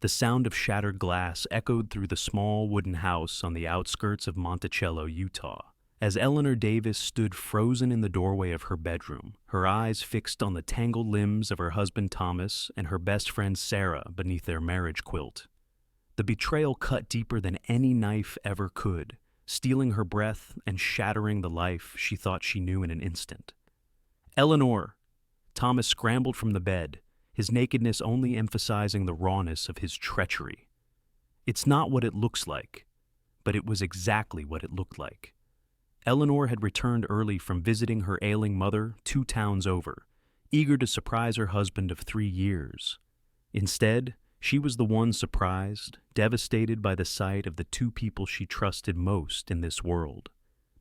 The sound of shattered glass echoed through the small wooden house on the outskirts of Monticello, Utah. As Eleanor Davis stood frozen in the doorway of her bedroom, her eyes fixed on the tangled limbs of her husband Thomas and her best friend Sarah beneath their marriage quilt. The betrayal cut deeper than any knife ever could, stealing her breath and shattering the life she thought she knew in an instant. "Eleanor!" Thomas scrambled from the bed, his nakedness only emphasizing the rawness of his treachery. It's not what it looks like, but it was exactly what it looked like. Eleanor had returned early from visiting her ailing mother 2 towns over, eager to surprise her husband of 3 years. Instead, she was the one surprised, devastated by the sight of the 2 people she trusted most in this world.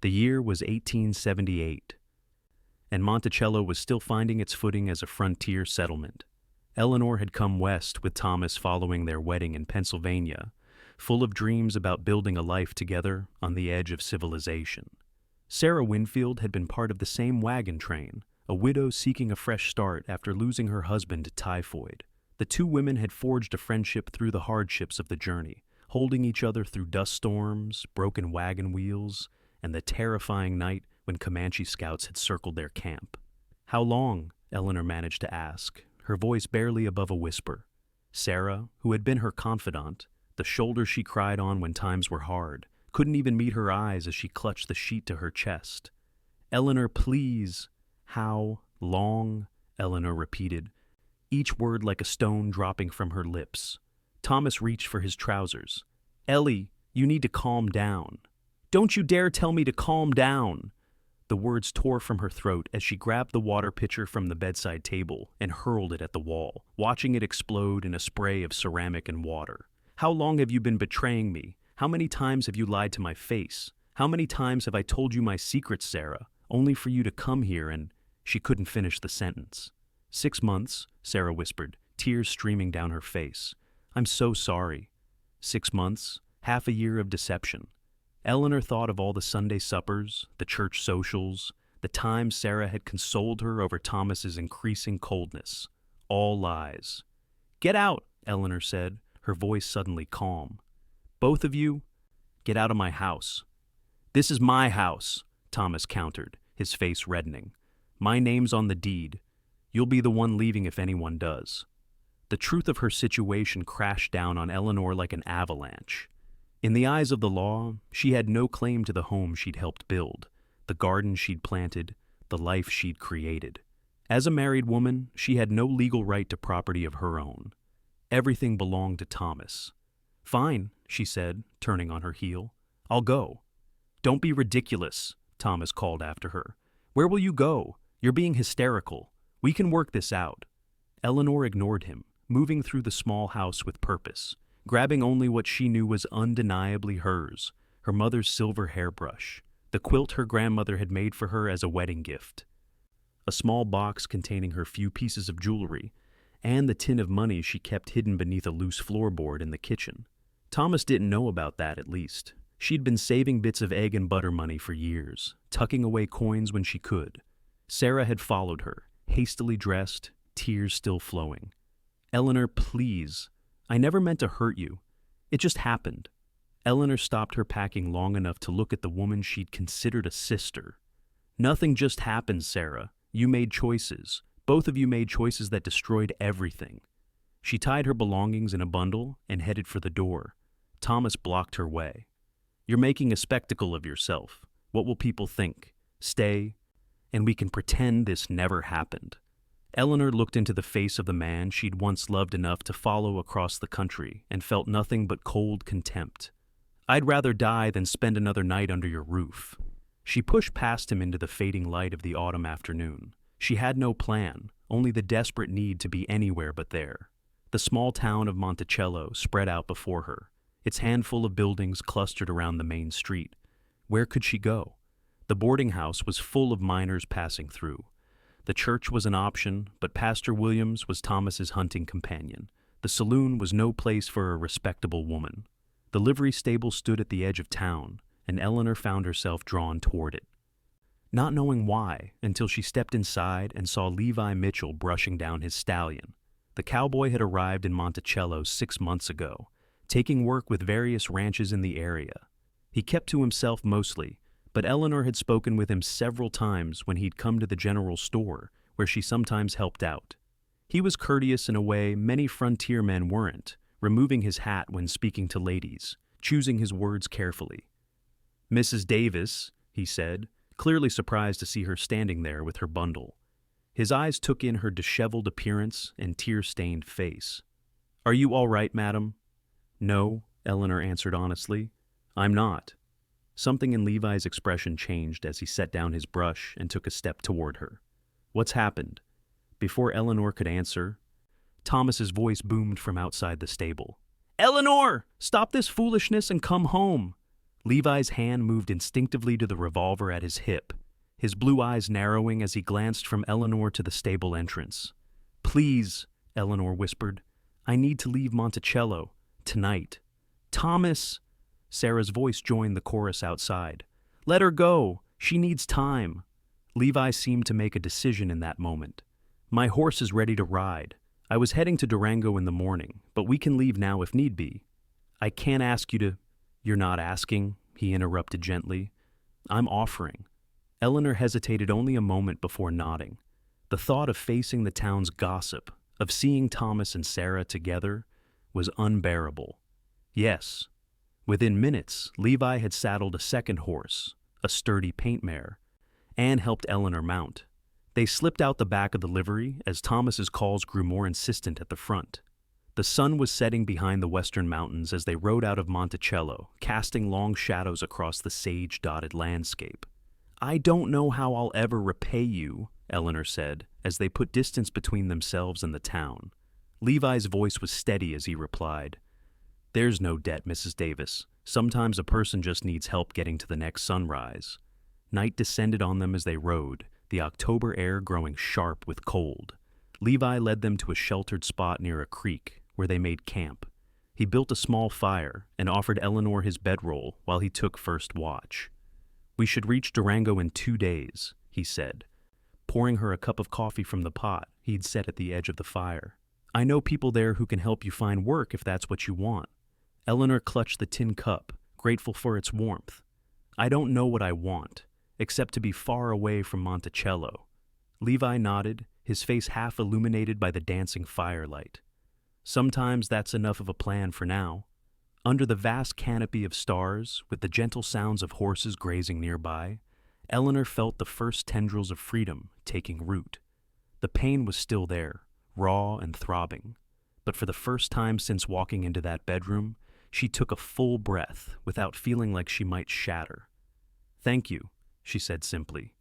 The year was 1878, and Monticello was still finding its footing as a frontier settlement. Eleanor had come west with Thomas following their wedding in Pennsylvania, full of dreams about building a life together on the edge of civilization. Sarah Winfield had been part of the same wagon train, a widow seeking a fresh start after losing her husband to typhoid. The 2 women had forged a friendship through the hardships of the journey, holding each other through dust storms, broken wagon wheels, and the terrifying night when Comanche scouts had circled their camp. "How long?" Eleanor managed to ask, her voice barely above a whisper. Sarah, who had been her confidant, the shoulder she cried on when times were hard, couldn't even meet her eyes as she clutched the sheet to her chest. "Eleanor, please." "How long?" Eleanor repeated, each word like a stone dropping from her lips. Thomas reached for his trousers. "Ellie, you need to calm down." "Don't you dare tell me to calm down!" The words tore from her throat as she grabbed the water pitcher from the bedside table and hurled it at the wall, watching it explode in a spray of ceramic and water. "How long have you been betraying me? How many times have you lied to my face? How many times have I told you my secrets, Sarah, only for you to come here and—" She couldn't finish the sentence. 6 months, Sarah whispered, tears streaming down her face. "I'm so sorry." 6 months, half a year of deception. Eleanor thought of all the Sunday suppers, the church socials, the times Sarah had consoled her over Thomas's increasing coldness. All lies. "Get out," Eleanor said, her voice suddenly calm. "Both of you, get out of my house." "This is my house," Thomas countered, his face reddening. "My name's on the deed. You'll be the one leaving if anyone does." The truth of her situation crashed down on Eleanor like an avalanche. In the eyes of the law, she had no claim to the home she'd helped build, the garden she'd planted, the life she'd created. As a married woman, she had no legal right to property of her own. Everything belonged to Thomas. "Fine," she said, turning on her heel. "I'll go." "Don't be ridiculous," Thomas called after her. "Where will you go? You're being hysterical. We can work this out." Eleanor ignored him, moving through the small house with purpose, grabbing only what she knew was undeniably hers, her mother's silver hairbrush, the quilt her grandmother had made for her as a wedding gift, a small box containing her few pieces of jewelry, and the tin of money she kept hidden beneath a loose floorboard in the kitchen. Thomas didn't know about that, at least. She'd been saving bits of egg and butter money for years, tucking away coins when she could. Sarah had followed her, hastily dressed, tears still flowing. "Eleanor, please. I never meant to hurt you. It just happened." Eleanor stopped her packing long enough to look at the woman she'd considered a sister. "Nothing just happened, Sarah. You made choices. Both of you made choices that destroyed everything." She tied her belongings in a bundle and headed for the door. Thomas blocked her way. "You're making a spectacle of yourself. What will people think? Stay, and we can pretend this never happened." Eleanor looked into the face of the man she'd once loved enough to follow across the country and felt nothing but cold contempt. "I'd rather die than spend another night under your roof." She pushed past him into the fading light of the autumn afternoon. She had no plan, only the desperate need to be anywhere but there. The small town of Monticello spread out before her, its handful of buildings clustered around the main street. Where could she go? The boarding house was full of miners passing through. The church was an option, but Pastor Williams was Thomas's hunting companion. The saloon was no place for a respectable woman. The livery stable stood at the edge of town, and Eleanor found herself drawn toward it. Not knowing why, until she stepped inside and saw Levi Mitchell brushing down his stallion. The cowboy had arrived in Monticello 6 months ago, taking work with various ranches in the area. He kept to himself mostly, but Eleanor had spoken with him several times when he'd come to the general store, where she sometimes helped out. He was courteous in a way many frontier men weren't, removing his hat when speaking to ladies, choosing his words carefully. "Mrs. Davis," he said, clearly surprised to see her standing there with her bundle. His eyes took in her disheveled appearance and tear-stained face. "Are you all right, madam?" "No," Eleanor answered honestly. "I'm not." Something in Levi's expression changed as he set down his brush and took a step toward her. "What's happened?" Before Eleanor could answer, Thomas's voice boomed from outside the stable. "Eleanor! Stop this foolishness and come home!" Levi's hand moved instinctively to the revolver at his hip, his blue eyes narrowing as he glanced from Eleanor to the stable entrance. "Please," Eleanor whispered. "I need to leave Monticello. Tonight." "Thomas!" Sarah's voice joined the chorus outside. "Let her go. She needs time." Levi seemed to make a decision in that moment. "My horse is ready to ride. I was heading to Durango in the morning, but we can leave now if need be." "I can't ask you to—" "You're not asking," he interrupted gently. "I'm offering." Eleanor hesitated only a moment before nodding. The thought of facing the town's gossip, of seeing Thomas and Sarah together, was unbearable. Yes. Within minutes, Levi had saddled a second horse, a sturdy paint mare, and helped Eleanor mount. They slipped out the back of the livery as Thomas's calls grew more insistent at the front. The sun was setting behind the western mountains as they rode out of Monticello, casting long shadows across the sage-dotted landscape. "I don't know how I'll ever repay you," Eleanor said, as they put distance between themselves and the town. Levi's voice was steady as he replied, "There's no debt, Mrs. Davis. Sometimes a person just needs help getting to the next sunrise." Night descended on them as they rode, the October air growing sharp with cold. Levi led them to a sheltered spot near a creek, where they made camp. He built a small fire and offered Eleanor his bedroll while he took first watch. "We should reach Durango in 2 days," he said, pouring her a cup of coffee from the pot he'd set at the edge of the fire. "I know people there who can help you find work if that's what you want." Eleanor clutched the tin cup, grateful for its warmth. "I don't know what I want, except to be far away from Monticello." Levi nodded, his face half illuminated by the dancing firelight. "Sometimes that's enough of a plan for now." Under the vast canopy of stars, with the gentle sounds of horses grazing nearby, Eleanor felt the first tendrils of freedom taking root. The pain was still there, raw and throbbing, but for the first time since walking into that bedroom, she took a full breath without feeling like she might shatter. "Thank you," she said simply.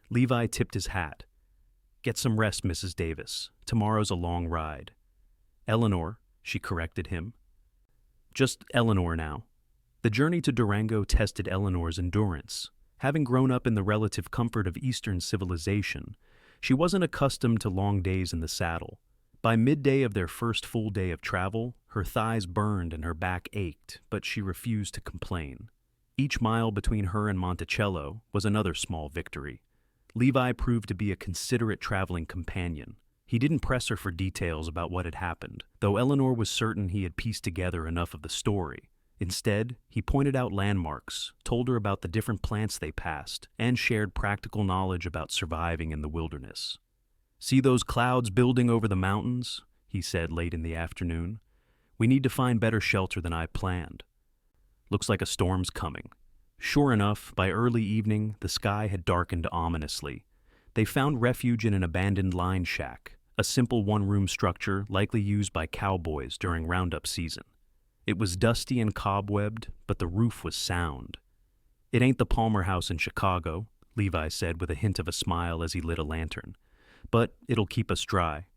Levi tipped his hat. "Get some rest, Mrs. Davis. Tomorrow's a long ride." "Eleanor," she corrected him. "Just Eleanor now." The journey to Durango tested Eleanor's endurance. Having grown up in the relative comfort of Eastern civilization, she wasn't accustomed to long days in the saddle. By midday of their first full day of travel, her thighs burned and her back ached, but she refused to complain. Each mile between her and Monticello was another small victory. Levi proved to be a considerate traveling companion. He didn't press her for details about what had happened, though Eleanor was certain he had pieced together enough of the story. Instead, he pointed out landmarks, told her about the different plants they passed, and shared practical knowledge about surviving in the wilderness. "See those clouds building over the mountains?" he said late in the afternoon. "We need to find better shelter than I planned. Looks like a storm's coming." Sure enough, by early evening, the sky had darkened ominously. They found refuge in an abandoned line shack, a simple one-room structure likely used by cowboys during roundup season. It was dusty and cobwebbed, but the roof was sound. "It ain't the Palmer House in Chicago," Levi said with a hint of a smile as he lit a lantern, "but it'll keep us dry."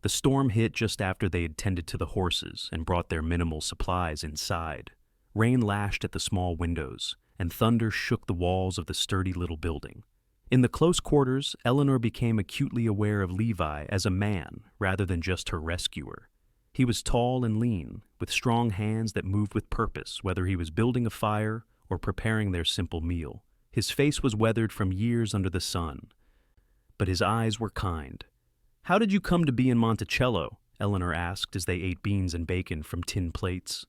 The storm hit just after they had tended to the horses and brought their minimal supplies inside. Rain lashed at the small windows, and thunder shook the walls of the sturdy little building. In the close quarters, Eleanor became acutely aware of Levi as a man rather than just her rescuer. He was tall and lean, with strong hands that moved with purpose, whether he was building a fire or preparing their simple meal. His face was weathered from years under the sun, but his eyes were kind. "How did you come to be in Monticello?" Eleanor asked as they ate beans and bacon from tin plates.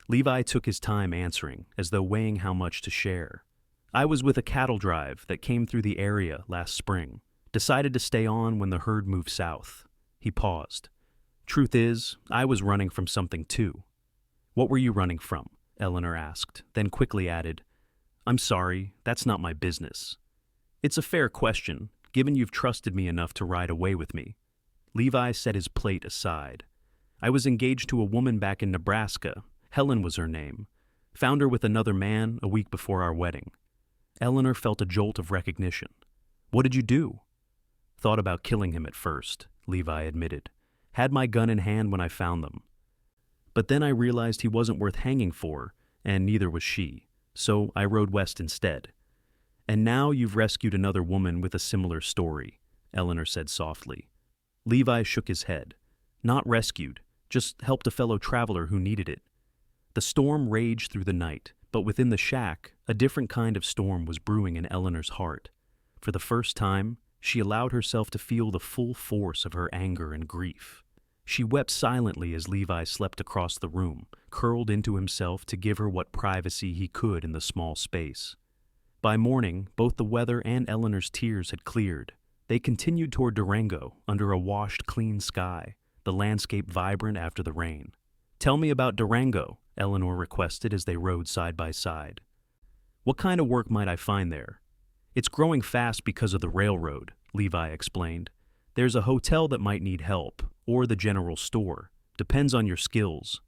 Levi took his time answering, as though weighing how much to share. I was with a cattle drive that came through the area last spring. Decided to stay on when the herd moved south. He paused. Truth is, I was running from something too. What were you running from? Eleanor asked, then quickly added, I'm sorry, that's not my business. It's a fair question, given you've trusted me enough to ride away with me. Levi set his plate aside. I was engaged to a woman back in Nebraska. Helen was her name. Found her with another man a week before our wedding. Eleanor felt a jolt of recognition. What did you do? Thought about killing him at first, Levi admitted. Had my gun in hand when I found them. But then I realized he wasn't worth hanging for, and neither was she, so I rode west instead. And now you've rescued another woman with a similar story, Eleanor said softly. Levi shook his head. Not rescued, just helped a fellow traveler who needed it. The storm raged through the night, but within the shack, a different kind of storm was brewing in Eleanor's heart. For the first time, she allowed herself to feel the full force of her anger and grief. She wept silently as Levi slept across the room, curled into himself to give her what privacy he could in the small space. By morning, both the weather and Eleanor's tears had cleared. They continued toward Durango under a washed, clean sky, the landscape vibrant after the rain. Tell me about Durango, Eleanor requested as they rode side by side. What kind of work might I find there? It's growing fast because of the railroad, Levi explained. There's a hotel that might need help, or the general store. Depends on your skills.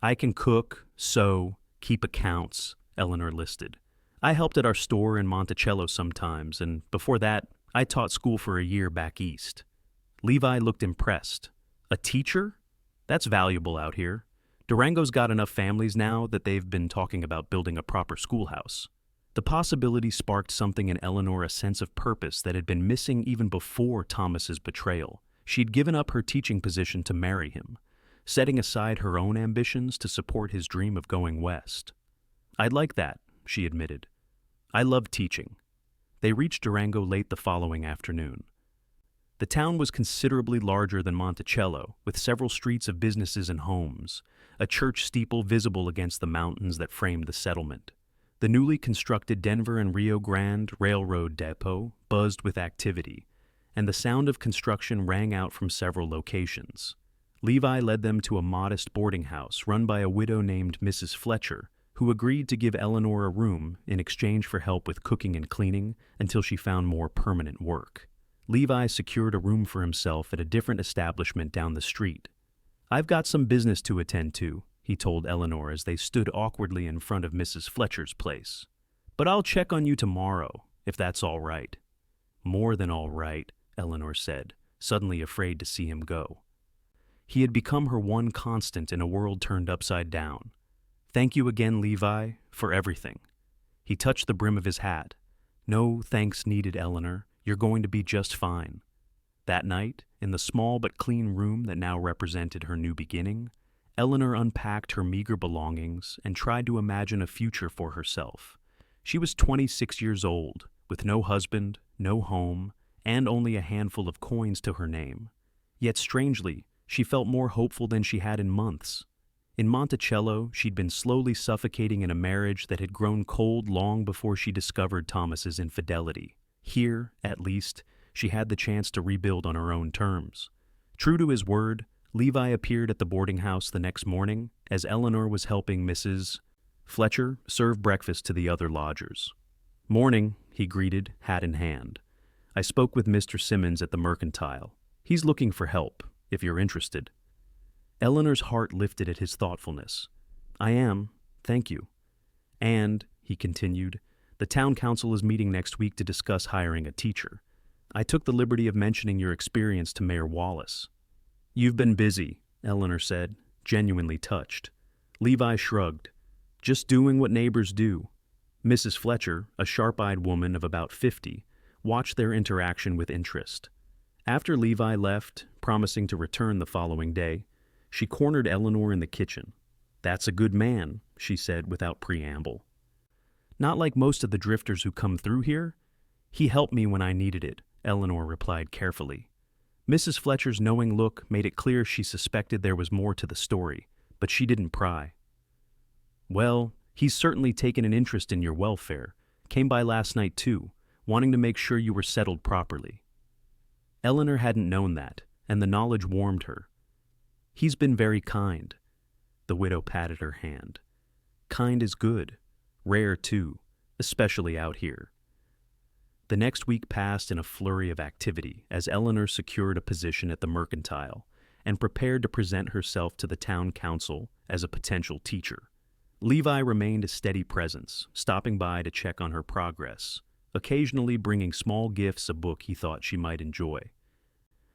I can cook, sew, keep accounts, Eleanor listed. I helped at our store in Monticello sometimes, and before that, I taught school for a year back east. Levi looked impressed. A teacher? That's valuable out here. Durango's got enough families now that they've been talking about building a proper schoolhouse. The possibility sparked something in Eleanor a sense of purpose that had been missing even before Thomas's betrayal. She'd given up her teaching position to marry him, setting aside her own ambitions to support his dream of going west. I'd like that, she admitted. I love teaching. They reached Durango late the following afternoon. The town was considerably larger than Monticello, with several streets of businesses and homes, a church steeple visible against the mountains that framed the settlement. The newly constructed Denver and Rio Grande Railroad depot buzzed with activity, and the sound of construction rang out from several locations. Levi led them to a modest boarding house run by a widow named Mrs. Fletcher, who agreed to give Eleanor a room in exchange for help with cooking and cleaning until she found more permanent work. Levi secured a room for himself at a different establishment down the street. I've got some business to attend to, he told Eleanor as they stood awkwardly in front of Mrs. Fletcher's place. But I'll check on you tomorrow, if that's all right. More than all right, Eleanor said, suddenly afraid to see him go. He had become her one constant in a world turned upside down. Thank you again, Levi, for everything. He touched the brim of his hat. No thanks needed, Eleanor. You're going to be just fine. That night, in the small but clean room that now represented her new beginning, Eleanor unpacked her meager belongings and tried to imagine a future for herself. She was 26 years old, with no husband, no home, and only a handful of coins to her name. Yet strangely, she felt more hopeful than she had in months. In Monticello, she'd been slowly suffocating in a marriage that had grown cold long before she discovered Thomas's infidelity. Here, at least, she had the chance to rebuild on her own terms. True to his word, Levi appeared at the boarding house the next morning as Eleanor was helping Mrs. Fletcher serve breakfast to the other lodgers. Morning, he greeted, hat in hand. I spoke with Mr. Simmons at the Mercantile. He's looking for help, if you're interested. Eleanor's heart lifted at his thoughtfulness. I am, thank you. And, he continued, the town council is meeting next week to discuss hiring a teacher. I took the liberty of mentioning your experience to Mayor Wallace. You've been busy, Eleanor said, genuinely touched. Levi shrugged. Just doing what neighbors do. Mrs. Fletcher, a sharp-eyed woman of about 50, watched their interaction with interest. After Levi left, promising to return the following day, she cornered Eleanor in the kitchen. That's a good man, she said without preamble. Not like most of the drifters who come through here. He helped me when I needed it, Eleanor replied carefully. Mrs. Fletcher's knowing look made it clear she suspected there was more to the story, but she didn't pry. "Well, he's certainly taken an interest in your welfare. Came by last night too, wanting to make sure you were settled properly." Eleanor hadn't known that, and the knowledge warmed her. "He's been very kind." The widow patted her hand. "Kind is good. Rare too, especially out here." The next week passed in a flurry of activity as Eleanor secured a position at the Mercantile and prepared to present herself to the town council as a potential teacher. Levi remained a steady presence, stopping by to check on her progress, occasionally bringing small gifts, a book he thought she might enjoy,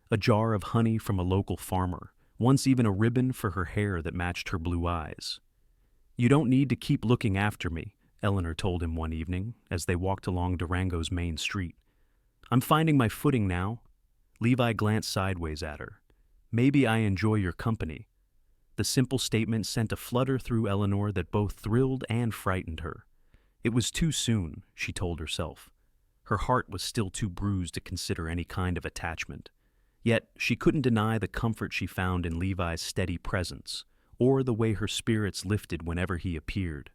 a jar of honey from a local farmer, once even a ribbon for her hair that matched her blue eyes. "You don't need to keep looking after me," Eleanor told him one evening as they walked along Durango's main street. "I'm finding my footing now." Levi glanced sideways at her. "Maybe I enjoy your company." The simple statement sent a flutter through Eleanor that both thrilled and frightened her. It was too soon, she told herself. Her heart was still too bruised to consider any kind of attachment. Yet she couldn't deny the comfort she found in Levi's steady presence, or the way her spirits lifted whenever he appeared.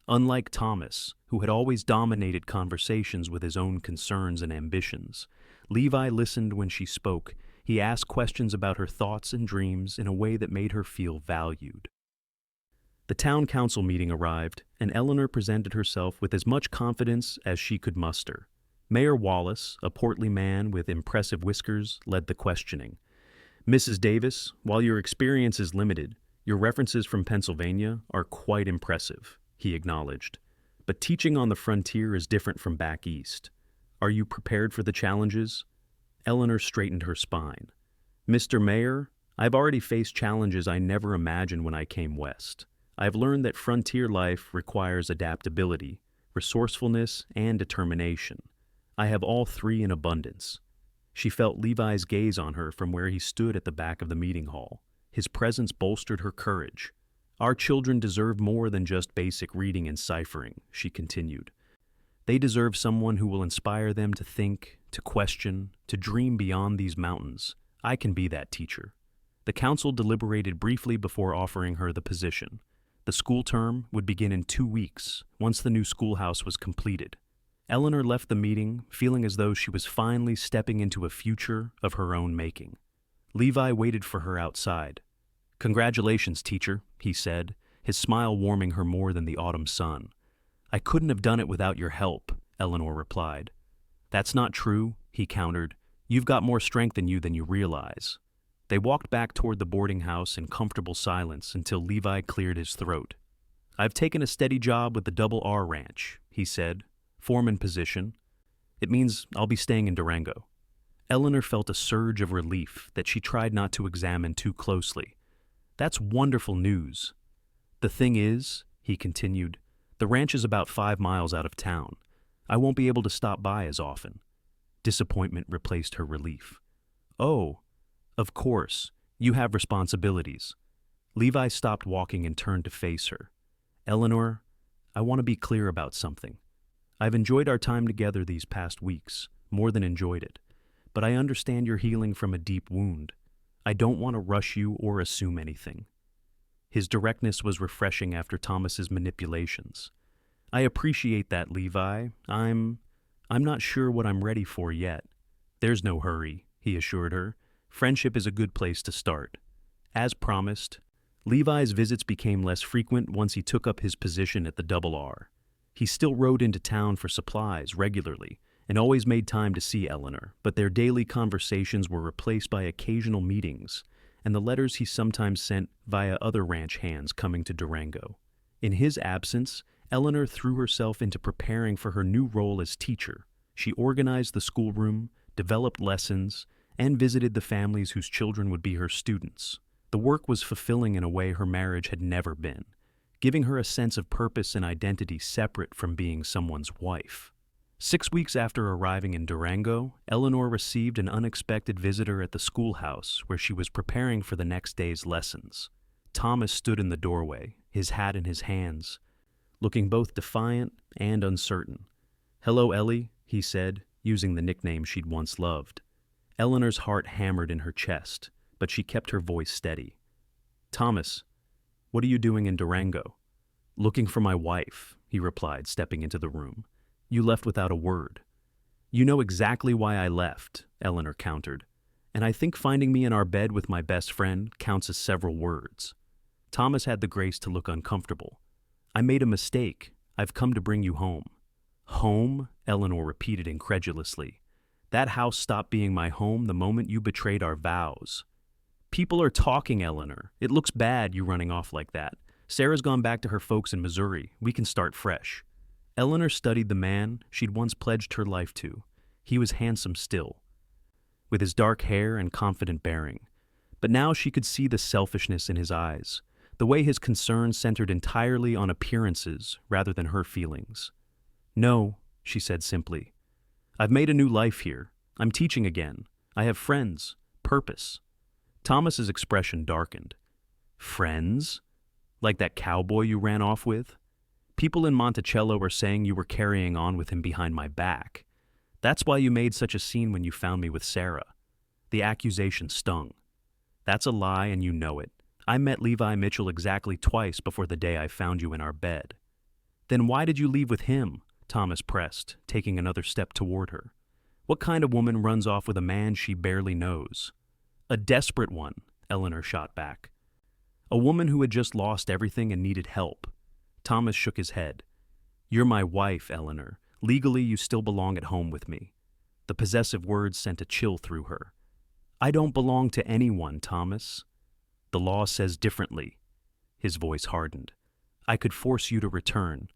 Unlike Thomas, who had always dominated conversations with his own concerns and ambitions, Levi listened when she spoke. He asked questions about her thoughts and dreams in a way that made her feel valued. The town council meeting arrived, and Eleanor presented herself with as much confidence as she could muster. Mayor Wallace, a portly man with impressive whiskers, led the questioning. "Mrs. Davis, while your experience is limited, your references from Pennsylvania are quite impressive," he acknowledged. "But teaching on the frontier is different from back east. Are you prepared for the challenges?" Eleanor straightened her spine. "Mr. Mayor, I've already faced challenges I never imagined when I came west. I've learned that frontier life requires adaptability, resourcefulness, and determination. I have all three in abundance." She felt Levi's gaze on her from where he stood at the back of the meeting hall. His presence bolstered her courage. "Our children deserve more than just basic reading and ciphering," she continued. "They deserve someone who will inspire them to think, to question, to dream beyond these mountains. I can be that teacher." The council deliberated briefly before offering her the position. The school term would begin in 2 weeks, once the new schoolhouse was completed. Eleanor left the meeting feeling as though she was finally stepping into a future of her own making. Levi waited for her outside. "Congratulations, teacher," he said, his smile warming her more than the autumn sun. "I couldn't have done it without your help," Eleanor replied. "That's not true," he countered. "You've got more strength in you than you realize." They walked back toward the boarding house in comfortable silence until Levi cleared his throat. "I've taken a steady job with the Double R Ranch," he said. "Foreman position. It means I'll be staying in Durango." Eleanor felt a surge of relief that she tried not to examine too closely. "That's wonderful news." "The thing is," he continued, "the ranch is about 5 miles out of town. I won't be able to stop by as often." Disappointment replaced her relief. "Oh, of course, you have responsibilities." Levi stopped walking and turned to face her. "Eleanor, I want to be clear about something. I've enjoyed our time together these past weeks, more than enjoyed it, but I understand you're healing from a deep wound. I don't want to rush you or assume anything." His directness was refreshing after Thomas's manipulations. "I appreciate that, Levi. I'm not sure what I'm ready for yet." "There's no hurry," he assured her. "Friendship is a good place to start." As promised, Levi's visits became less frequent once he took up his position at the Double R. He still rode into town for supplies regularly and always made time to see Eleanor, but their daily conversations were replaced by occasional meetings and the letters he sometimes sent via other ranch hands coming to Durango. In his absence, Eleanor threw herself into preparing for her new role as teacher. She organized the schoolroom, developed lessons, and visited the families whose children would be her students. The work was fulfilling in a way her marriage had never been, giving her a sense of purpose and identity separate from being someone's wife. 6 weeks after arriving in Durango, Eleanor received an unexpected visitor at the schoolhouse where she was preparing for the next day's lessons. Thomas stood in the doorway, his hat in his hands, looking both defiant and uncertain. "Hello, Ellie," he said, using the nickname she'd once loved. Eleanor's heart hammered in her chest, but she kept her voice steady. "Thomas, what are you doing in Durango?" "Looking for my wife," he replied, stepping into the room. "You left without a word." "You know exactly why I left," Eleanor countered. "And I think finding me in our bed with my best friend counts as several words." Thomas had the grace to look uncomfortable. "I made a mistake. I've come to bring you home." "Home?" Eleanor repeated incredulously. "That house stopped being my home the moment you betrayed our vows." "People are talking, Eleanor. It looks bad, you running off like that. Sarah's gone back to her folks in Missouri. We can start fresh." Eleanor studied the man she'd once pledged her life to. He was handsome still, with his dark hair and confident bearing. But now she could see the selfishness in his eyes, the way his concern centered entirely on appearances rather than her feelings. "No," she said simply. "I've made a new life here. I'm teaching again. I have friends, purpose." Thomas's expression darkened. "Friends? Like that cowboy you ran off with? People in Monticello are saying you were carrying on with him behind my back. That's why you made such a scene when you found me with Sarah." The accusation stung. "That's a lie and you know it. I met Levi Mitchell exactly twice before the day I found you in our bed." "Then why did you leave with him?" Thomas pressed, taking another step toward her. "What kind of woman runs off with a man she barely knows?" "A desperate one," Eleanor shot back. "A woman who had just lost everything and needed help." Thomas shook his head. "You're my wife, Eleanor. Legally, you still belong at home with me." The possessive words sent a chill through her. "I don't belong to anyone, Thomas." "The law says differently." His voice hardened. "I could force you to return."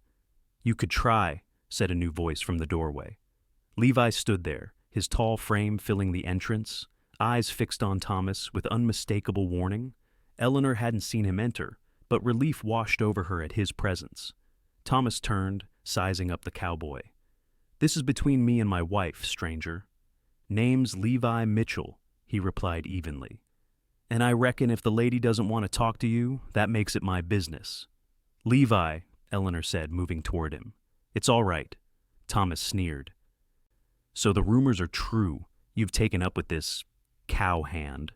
"You could try," said a new voice from the doorway. Levi stood there, his tall frame filling the entrance, eyes fixed on Thomas with unmistakable warning. Eleanor hadn't seen him enter, but relief washed over her at his presence. Thomas turned, sizing up the cowboy. "This is between me and my wife, stranger." "Name's Levi Mitchell," he replied evenly. "And I reckon if the lady doesn't want to talk to you, that makes it my business." "Levi," Eleanor said, moving toward him. "It's all right." Thomas sneered. "So the rumors are true. You've taken up with this cowhand."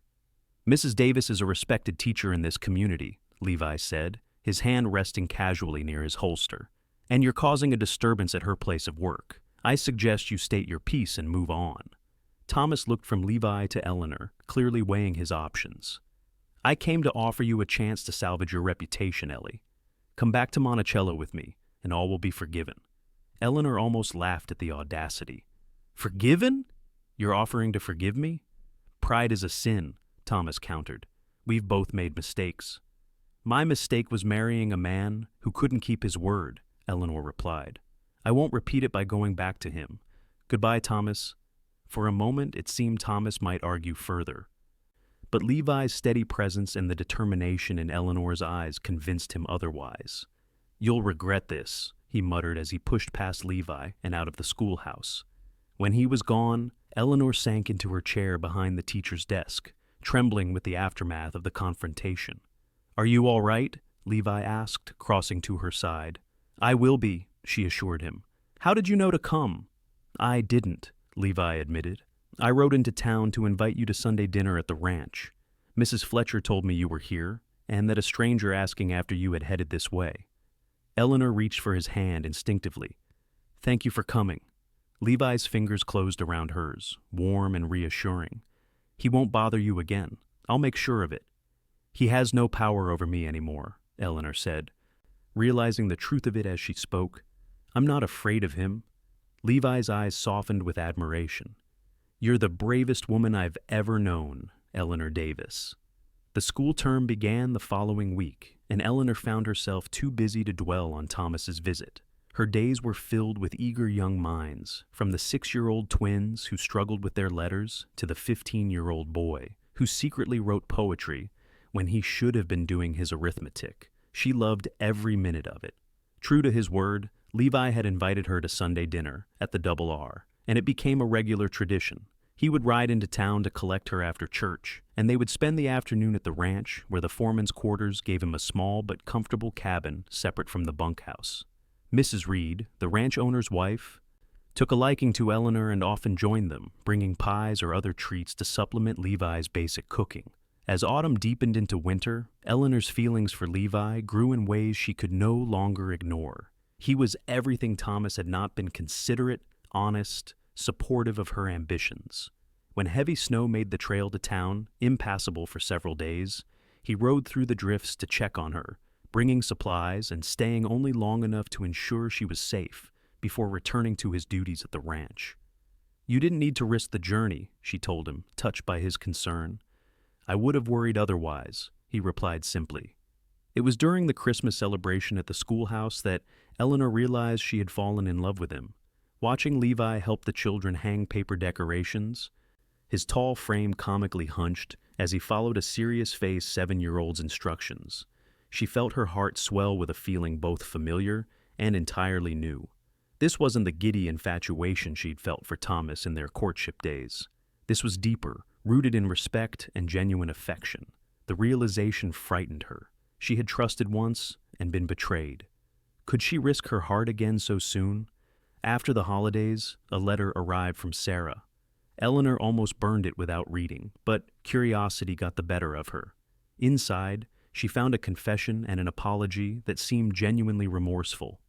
"Mrs. Davis is a respected teacher in this community," Levi said, his hand resting casually near his holster. "And you're causing a disturbance at her place of work. I suggest you state your piece and move on." Thomas looked from Levi to Eleanor, clearly weighing his options. "I came to offer you a chance to salvage your reputation, Ellie. Come back to Monticello with me, and all will be forgiven." Eleanor almost laughed at the audacity. "Forgiven? You're offering to forgive me?" "Pride is a sin," Thomas countered. "We've both made mistakes." "My mistake was marrying a man who couldn't keep his word," Eleanor replied. "I won't repeat it by going back to him. Goodbye, Thomas." For a moment, it seemed Thomas might argue further. But Levi's steady presence and the determination in Eleanor's eyes convinced him otherwise. "You'll regret this," he muttered as he pushed past Levi and out of the schoolhouse. When he was gone, Eleanor sank into her chair behind the teacher's desk, trembling with the aftermath of the confrontation. "Are you all right?" Levi asked, crossing to her side. "I will be," she assured him. "How did you know to come?" "I didn't," Levi admitted. "I rode into town to invite you to Sunday dinner at the ranch. Mrs. Fletcher told me you were here, and that a stranger asking after you had headed this way." Eleanor reached for his hand instinctively. "Thank you for coming." Levi's fingers closed around hers, warm and reassuring. "He won't bother you again. I'll make sure of it." "He has no power over me anymore," Eleanor said, realizing the truth of it as she spoke. "I'm not afraid of him." Levi's eyes softened with admiration. "You're the bravest woman I've ever known, Eleanor Davis." The school term began the following week, and Eleanor found herself too busy to dwell on Thomas's visit. Her days were filled with eager young minds, from the 6-year-old twins who struggled with their letters to the 15-year-old boy who secretly wrote poetry when he should have been doing his arithmetic. She loved every minute of it. True to his word, Levi had invited her to Sunday dinner at the Double R, and it became a regular tradition. He would ride into town to collect her after church, and they would spend the afternoon at the ranch where the foreman's quarters gave him a small but comfortable cabin separate from the bunkhouse. Mrs. Reed, the ranch owner's wife, took a liking to Eleanor and often joined them, bringing pies or other treats to supplement Levi's basic cooking. As autumn deepened into winter, Eleanor's feelings for Levi grew in ways she could no longer ignore. He was everything Thomas had not been: considerate, honest, supportive of her ambitions. When heavy snow made the trail to town impassable for several days, he rode through the drifts to check on her, bringing supplies and staying only long enough to ensure she was safe before returning to his duties at the ranch. "You didn't need to risk the journey," she told him, touched by his concern. "I would have worried otherwise," he replied simply. It was during the Christmas celebration at the schoolhouse that Eleanor realized she had fallen in love with him. Watching Levi help the children hang paper decorations, his tall frame comically hunched as he followed a serious-faced 7-year-old's instructions, she felt her heart swell with a feeling both familiar and entirely new. This wasn't the giddy infatuation she'd felt for Thomas in their courtship days. This was deeper, rooted in respect and genuine affection. The realization frightened her. She had trusted once and been betrayed. Could she risk her heart again so soon? After the holidays, a letter arrived from Sarah. Eleanor almost burned it without reading, but curiosity got the better of her. Inside, she found a confession and an apology that seemed genuinely remorseful.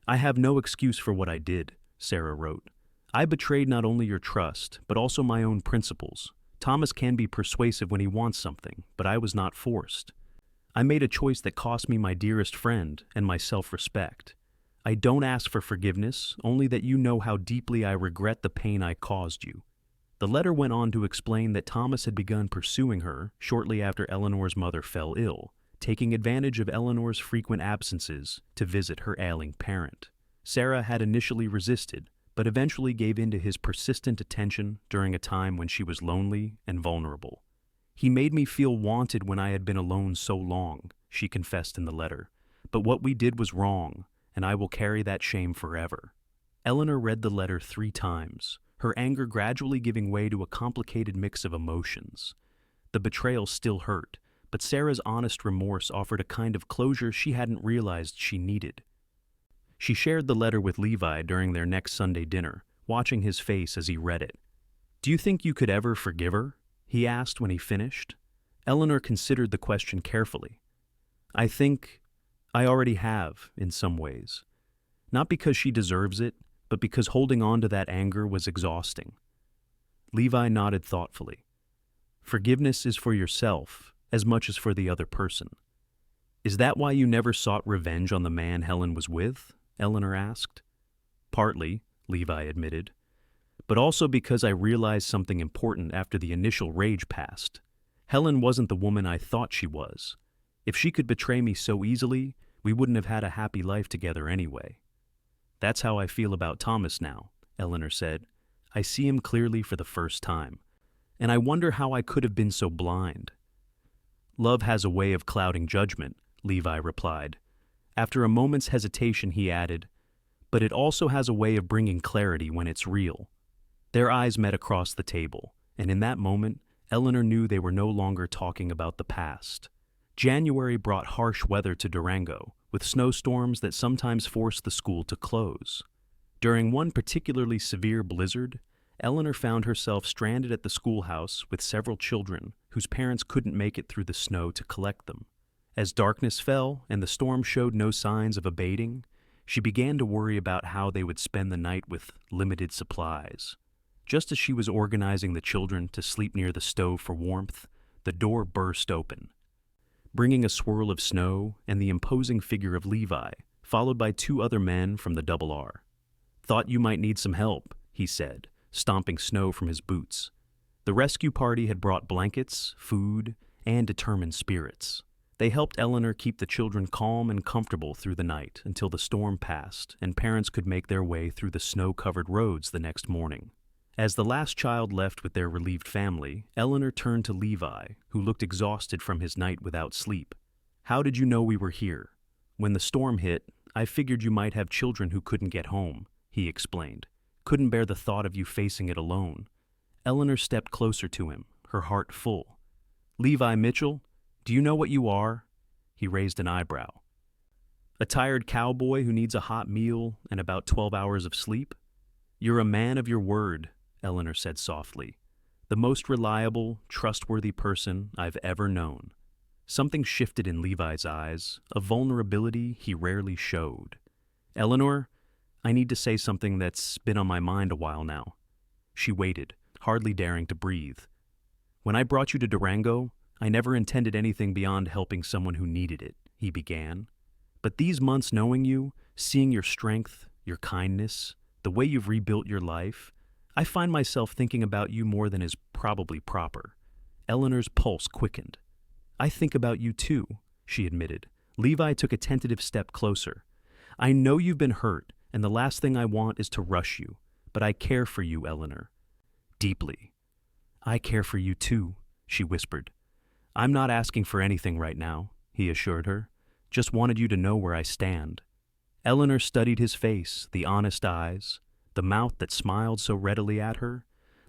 "I have no excuse for what I did," Sarah wrote. "I betrayed not only your trust, but also my own principles. Thomas can be persuasive when he wants something, but I was not forced. I made a choice that cost me my dearest friend and my self-respect. I don't ask for forgiveness, only that you know how deeply I regret the pain I caused you." The letter went on to explain that Thomas had begun pursuing her shortly after Eleanor's mother fell ill, taking advantage of Eleanor's frequent absences to visit her ailing parent. Sarah had initially resisted, but eventually gave in to his persistent attention during a time when she was lonely and vulnerable. "He made me feel wanted when I had been alone so long," she confessed in the letter. "But what we did was wrong, and I will carry that shame forever." Eleanor read the letter 3 times, her anger gradually giving way to a complicated mix of emotions. The betrayal still hurt, but Sarah's honest remorse offered a kind of closure she hadn't realized she needed. She shared the letter with Levi during their next Sunday dinner, watching his face as he read it. "Do you think you could ever forgive her?" he asked when he finished. Eleanor considered the question carefully. "I think I already have, in some ways. Not because she deserves it, but because holding on to that anger was exhausting." Levi nodded thoughtfully. "Forgiveness is for yourself as much as for the other person." "Is that why you never sought revenge on the man Helen was with?" Eleanor asked. "Partly," Levi admitted, "but also because I realized something important after the initial rage passed. Helen wasn't the woman I thought she was. If she could betray me so easily, we wouldn't have had a happy life together anyway." "That's how I feel about Thomas now," Eleanor said. "I see him clearly for the first time, and I wonder how I could have been so blind." "Love has a way of clouding judgment," Levi replied. After a moment's hesitation, he added, "But it also has a way of bringing clarity when it's real." Their eyes met across the table, and in that moment, Eleanor knew they were no longer talking about the past. January brought harsh weather to Durango, with snowstorms that sometimes forced the school to close. During one particularly severe blizzard, Eleanor found herself stranded at the schoolhouse with several children whose parents couldn't make it through the snow to collect them. As darkness fell and the storm showed no signs of abating, she began to worry about how they would spend the night with limited supplies. Just as she was organizing the children to sleep near the stove for warmth, the door burst open, bringing a swirl of snow and the imposing figure of Levi, followed by 2 other men from the Double R. "Thought you might need some help," he said, stomping snow from his boots. The rescue party had brought blankets, food, and determined spirits. They helped Eleanor keep the children calm and comfortable through the night until the storm passed and parents could make their way through the snow-covered roads the next morning. As the last child left with their relieved family, Eleanor turned to Levi, who looked exhausted from his night without sleep. "How did you know we were here?" "When the storm hit, I figured you might have children who couldn't get home," he explained. "Couldn't bear the thought of you facing it alone." Eleanor stepped closer to him, her heart full. "Levi Mitchell, do you know what you are?" He raised an eyebrow. "A tired cowboy who needs a hot meal and about 12 hours of sleep?" You're a man of your word, Eleanor said softly. The most reliable, trustworthy person I've ever known. Something shifted in Levi's eyes, a vulnerability he rarely showed. Eleanor, I need to say something that's been on my mind a while now. She waited, hardly daring to breathe. When I brought you to Durango, I never intended anything beyond helping someone who needed it, he began. But these months knowing you, seeing your strength, your kindness, the way you've rebuilt your life, I find myself thinking about you more than is probably proper. Eleanor's pulse quickened. I think about you too, she admitted. Levi took a tentative step closer. I know you've been hurt, and the last thing I want is to rush you, but I care for you, Eleanor. Deeply. I care for you too, she whispered. I'm not asking for anything right now, he assured her. Just wanted you to know where I stand. Eleanor studied his face, the honest eyes, the mouth that smiled so readily at her,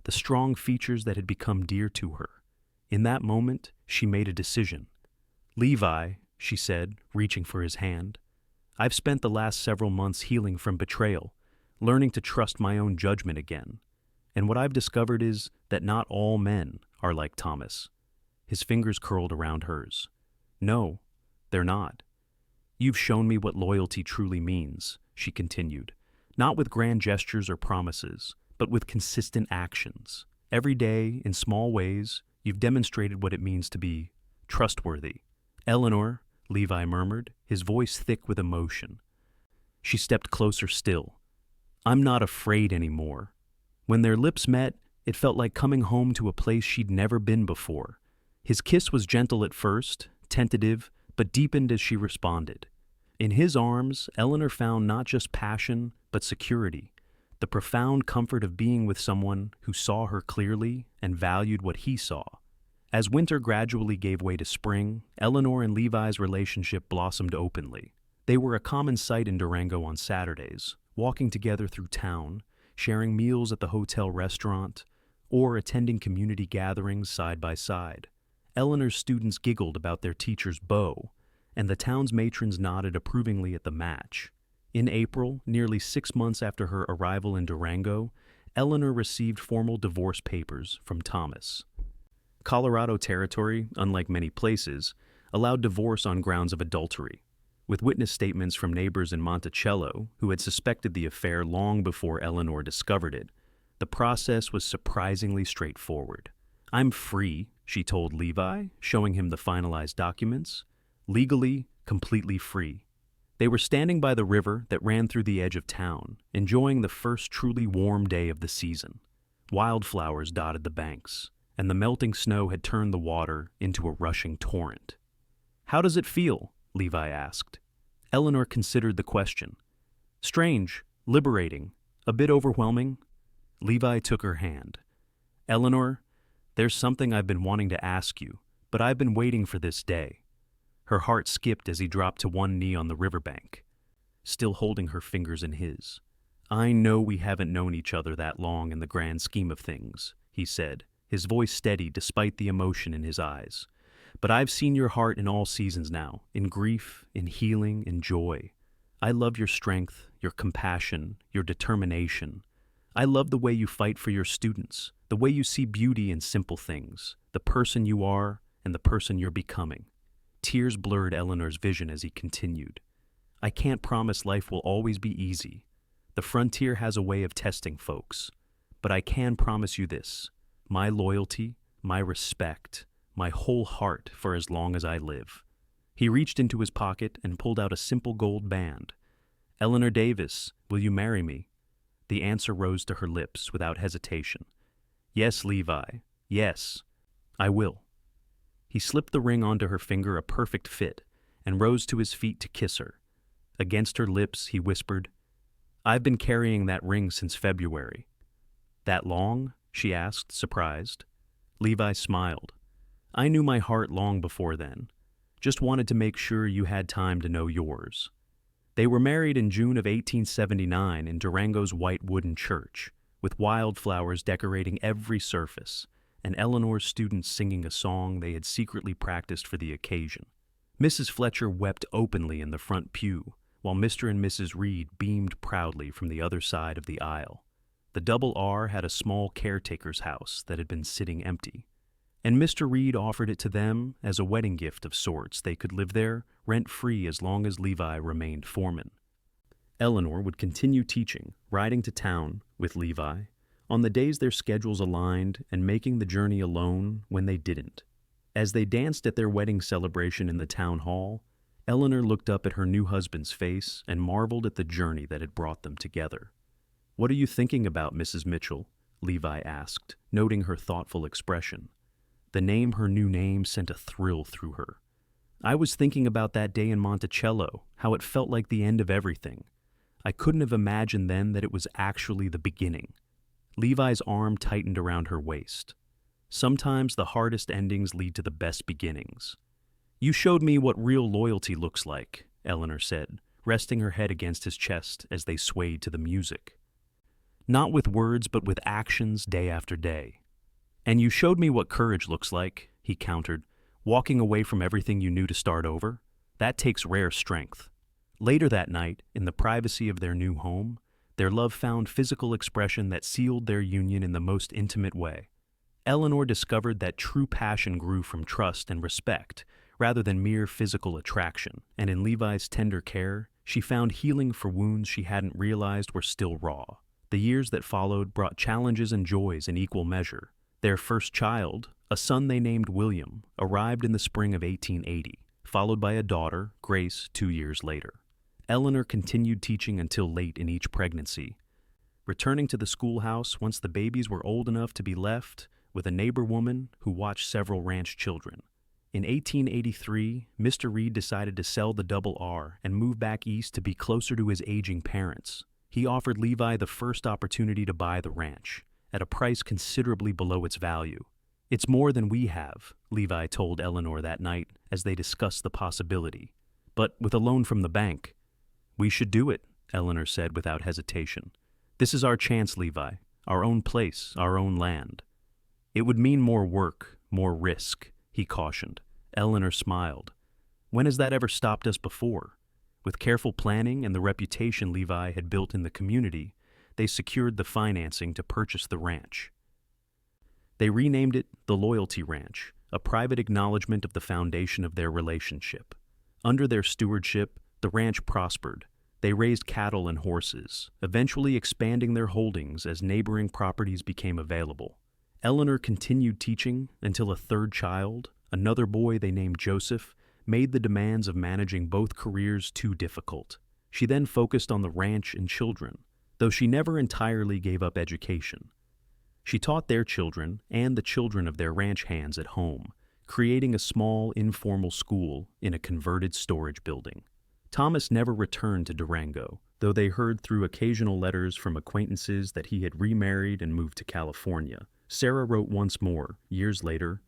the strong features that had become dear to her. In that moment, she made a decision. Levi, she said, reaching for his hand, I've spent the last several months healing from betrayal, learning to trust my own judgment again. And what I've discovered is that not all men are like Thomas. His fingers curled around hers. No, they're not. You've shown me what loyalty truly means, she continued, not with grand gestures or promises, but with consistent actions. Every day, in small ways, you've demonstrated what it means to be trustworthy. Eleanor, Levi murmured, his voice thick with emotion. She stepped closer still. I'm not afraid anymore. When their lips met, it felt like coming home to a place she'd never been before. His kiss was gentle at first, tentative, but deepened as she responded. In his arms, Eleanor found not just passion, but security, the profound comfort of being with someone who saw her clearly and valued what he saw. As winter gradually gave way to spring, Eleanor and Levi's relationship blossomed openly. They were a common sight in Durango on Saturdays, walking together through town, sharing meals at the hotel restaurant, or attending community gatherings side by side. Eleanor's students giggled about their teacher's beau, and the town's matrons nodded approvingly at the match. In April, nearly 6 months after her arrival in Durango, Eleanor received formal divorce papers from Thomas. Colorado territory, unlike many places, allowed divorce on grounds of adultery, with witness statements from neighbors in Monticello who had suspected the affair long before Eleanor discovered it. The process was surprisingly straightforward. I'm free, she told Levi, showing him the finalized documents. Legally, completely free. They were standing by the river that ran through the edge of town, enjoying the first truly warm day of the season. Wildflowers dotted the banks, and the melting snow had turned the water into a rushing torrent. How does it feel? Levi asked. Eleanor considered the question. Strange, liberating, a bit overwhelming. Levi took her hand. Eleanor, there's something I've been wanting to ask you, but I've been waiting for this day. Her heart skipped as he dropped to one knee on the riverbank, still holding her fingers in his. I know we haven't known each other that long in the grand scheme of things, he said, his voice steady despite the emotion in his eyes. But I've seen your heart in all seasons now, in grief, in healing, in joy. I love your strength, your compassion, your determination. I love the way you fight for your students, the way you see beauty in simple things, the person you are and the person you're becoming. Tears blurred Eleanor's vision as he continued. I can't promise life will always be easy. The frontier has a way of testing folks. But I can promise you this, my loyalty, my respect, my whole heart for as long as I live. He reached into his pocket and pulled out a simple gold band. Eleanor Davis, will you marry me? The answer rose to her lips without hesitation. Yes, Levi. Yes, I will. He slipped the ring onto her finger, a perfect fit, and rose to his feet to kiss her. Against her lips, he whispered, I've been carrying that ring since February. That long? She asked, surprised. Levi smiled. I knew my heart long before then. Just wanted to make sure you had time to know yours. They were married in June of 1879 in Durango's white wooden church, with wildflowers decorating every surface, and Eleanor's students singing a song they had secretly practiced for the occasion. Mrs. Fletcher wept openly in the front pew, while Mr. and Mrs. Reed beamed proudly from the other side of the aisle. The Double R had a small caretaker's house that had been sitting empty, and Mr. Reed offered it to them as a wedding gift of sorts. They could live there, rent-free, as long as Levi remained foreman. Eleanor would continue teaching, riding to town with Levi, on the days their schedules aligned, and making the journey alone when they didn't. As they danced at their wedding celebration in the town hall, Eleanor looked up at her new husband's face and marveled at the journey that had brought them together. "What are you thinking about, Mrs. Mitchell?" Levi asked, noting her thoughtful expression. The new name sent a thrill through her. "I was thinking about that day in Monticello, how it felt like the end of everything. I couldn't have imagined then that it was actually the beginning." Levi's arm tightened around her waist. "Sometimes the hardest endings lead to the best beginnings." "You showed me what real loyalty looks like," Eleanor said, resting her head against his chest as they swayed to the music. "Not with words, but with actions day after day." "And you showed me what courage looks like," he countered, "walking away from everything you knew to start over. That takes rare strength." Later that night, in the privacy of their new home, their love found physical expression that sealed their union in the most intimate way. Eleanor discovered that true passion grew from trust and respect, rather than mere physical attraction, and in Levi's tender care, she found healing for wounds she hadn't realized were still raw. The years that followed brought challenges and joys in equal measure. Their first child, a son they named William, arrived in the spring of 1880, followed by a daughter, Grace, 2 years later. Eleanor continued teaching until late in each pregnancy, returning to the schoolhouse once the babies were old enough to be left with a neighbor woman who watched several ranch children. In 1883, Mr. Reed decided to sell the Double R and move back east to be closer to his aging parents. He offered Levi the first opportunity to buy the ranch, at a price considerably below its value. "It's more than we have," Levi told Eleanor that night as they discussed the possibility. "But with a loan from the bank." "We should do it," Eleanor said without hesitation. "This is our chance, Levi, our own place, our own land." "It would mean more work, more risk," he cautioned. Eleanor smiled. "When has that ever stopped us before?" With careful planning and the reputation Levi had built in the community, they secured the financing to purchase the ranch. They renamed it the Loyalty Ranch, a private acknowledgement of the foundation of their relationship. Under their stewardship, the ranch prospered. They raised cattle and horses, eventually expanding their holdings as neighboring properties became available. Eleanor continued teaching until a third child, another boy they named Joseph, made the demands of managing both careers too difficult. She then focused on the ranch and children, though she never entirely gave up education. She taught their children and the children of their ranch hands at home, creating a small, informal school in a converted storage building. Thomas never returned to Durango, though they heard through occasional letters from acquaintances that he had remarried and moved to California. Sarah wrote once more, years later,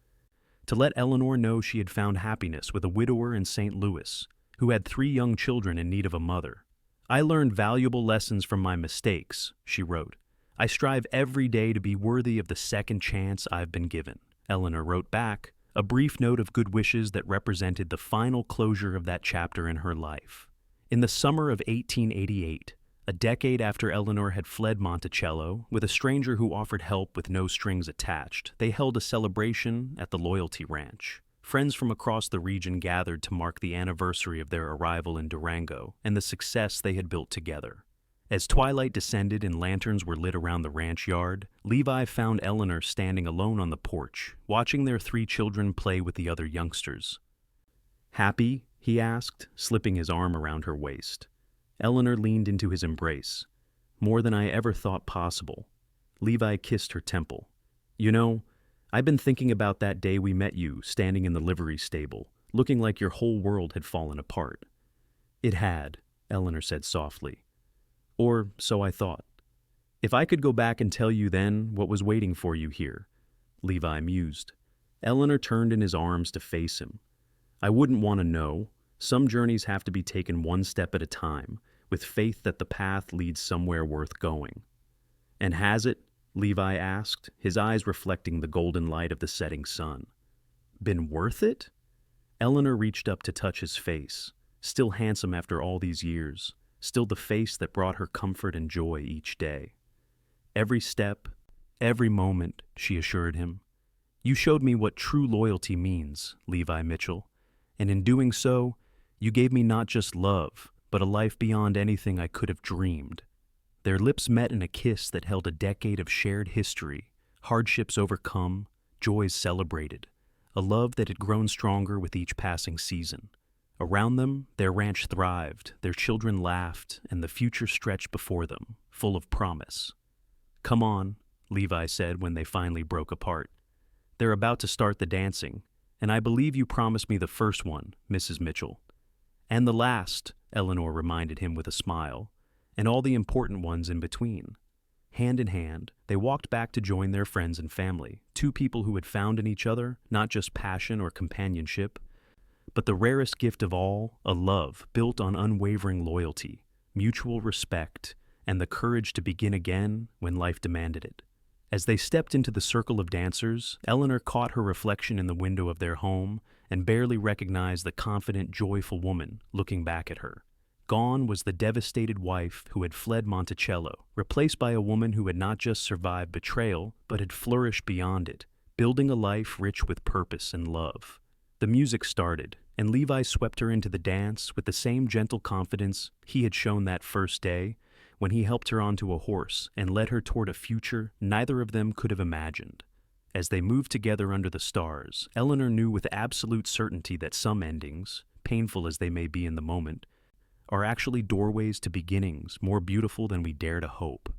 to let Eleanor know she had found happiness with a widower in St. Louis, who had 3 young children in need of a mother. "I learned valuable lessons from my mistakes," she wrote. "I strive every day to be worthy of the second chance I've been given." Eleanor wrote back, a brief note of good wishes that represented the final closure of that chapter in her life. In the summer of 1888, a decade after Eleanor had fled Monticello, with a stranger who offered help with no strings attached, they held a celebration at the Loyalty Ranch. Friends from across the region gathered to mark the anniversary of their arrival in Durango and the success they had built together. As twilight descended and lanterns were lit around the ranch yard, Levi found Eleanor standing alone on the porch, watching their 3 children play with the other youngsters. "Happy?" he asked, slipping his arm around her waist. Eleanor leaned into his embrace. "More than I ever thought possible." Levi kissed her temple. "You know, I've been thinking about that day we met you standing in the livery stable, looking like your whole world had fallen apart." "It had," Eleanor said softly. "Or so I thought. If I could go back and tell you then what was waiting for you here," Levi mused. Eleanor turned in his arms to face him. "I wouldn't want to know. Some journeys have to be taken one step at a time, with faith that the path leads somewhere worth going." "And has it?" Levi asked, his eyes reflecting the golden light of the setting sun. "Been worth it?" Eleanor reached up to touch his face, still handsome after all these years, still the face that brought her comfort and joy each day. Every step, every moment, she assured him. You showed me what true loyalty means, Levi Mitchell, and in doing so, you gave me not just love, but a life beyond anything I could have dreamed. Their lips met in a kiss that held a decade of shared history, hardships overcome, joys celebrated, a love that had grown stronger with each passing season. Around them, their ranch thrived, their children laughed, and the future stretched before them, full of promise. Come on, Levi said when they finally broke apart. They're about to start the dancing, and I believe you promised me the first one, Mrs. Mitchell. And the last, Eleanor reminded him with a smile, and all the important ones in between. Hand in hand, they walked back to join their friends and family, two people who had found in each other not just passion or companionship, but the rarest gift of all, a love built on unwavering loyalty, mutual respect, and the courage to begin again when life demanded it. As they stepped into the circle of dancers, Eleanor caught her reflection in the window of their home and barely recognized the confident, joyful woman looking back at her. Gone was the devastated wife who had fled Monticello, replaced by a woman who had not just survived betrayal, but had flourished beyond it, building a life rich with purpose and love. The music started, and Levi swept her into the dance with the same gentle confidence he had shown that first day when he helped her onto a horse and led her toward a future neither of them could have imagined. As they moved together under the stars, Eleanor knew with absolute certainty that some endings, painful as they may be in the moment, are actually doorways to beginnings more beautiful than we dare to hope.